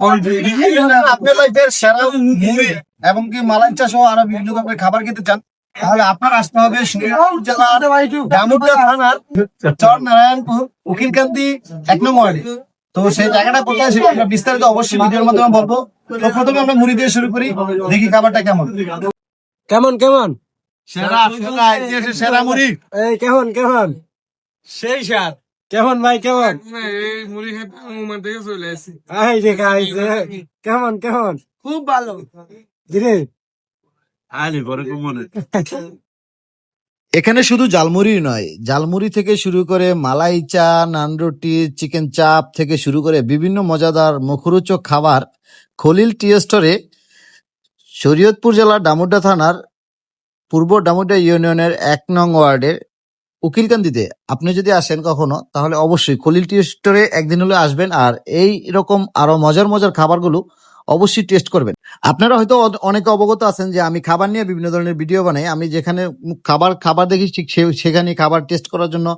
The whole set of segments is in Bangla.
আপনার লাইফের সেরা মুড়ি এবং কি মালাইচা সহ আরো বিভিন্ন ধরনের খাবার খেতে চান, তাহলে আপনার আসতে হবে শরীয়তপুর জেলার দামোদর থানার চর নারায়ণপুর উকিলকান্দি 1 নং ওয়ার্ডে। তো সেই জায়গাটা কোথায় সেটা আমরা বিস্তারিত অবশ্যই ভিডিওর মাধ্যমে বলবো। তো প্রথমে আমরা মুড়ি দিয়ে শুরু করি, দেখি খাবারটা কেমন কেমন কেমন সেরা সেরা ইতিহাসের সেরা মুড়ি। এই কেমন কেমন সেই স্বাদ। কেমন ভাই কেমন এই মুড়ি খেতে মোমেন্ট থেকে চলে আসি। এই দেখা কেমন কেমন খুব ভালো। দিরে এখানে শুধু জালমুড়ি নয়, জালমুড়ি থেকে শুরু করে মালাই চা, নান রুটি, চিকেন চাপ থেকে শুরু করে বিভিন্ন মজাদার মুখরোচক খাবার খলিল টি স্টোরে, শরীয়তপুর জেলার ডামুড্ডা থানার পূর্ব ডামুড্ডা ইউনিয়নের 1 নং ওয়ার্ডের উকিলকান্দিতে আপনি যদি আসেন কখনো, তাহলে অবশ্যই খলিল টি স্টোরে একদিন হলে আসবেন আর এই রকম আরো মজার মজার খাবারগুলো অবশ্যই টেস্ট করবেন। আপনারা হয়তো অনেকে অবগত আছেন যে আমি খাবার নিয়ে বিভিন্ন ধরনের ভিডিও বানাই, আমি যেখানে খাবার দেখি ঠিক সেখানে খাবার টেস্ট করার জন্য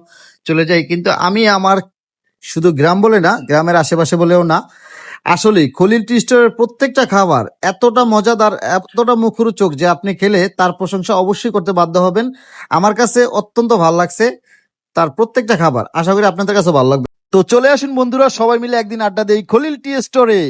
চলে যাই। কিন্তু আমি আমার শুধু গ্রাম বলে না, গ্রামের আশেপাশে বলেও না, আসলে খলিল টি স্টোরের প্রত্যেকটা খাবার এতটা মজাদার, এতটা মুখরোচক যে আপনি খেলে তার প্রশংসা অবশ্যই করতে বাধ্য হবেন। আমার কাছে অত্যন্ত ভালো লাগছে তার প্রত্যেকটা খাবার, আশা করি আপনাদের কাছে ভালো লাগবে। তো চলে আসুন বন্ধুরা, সবাই মিলে একদিন আড্ডা দেই খলিল টি স্টোরে।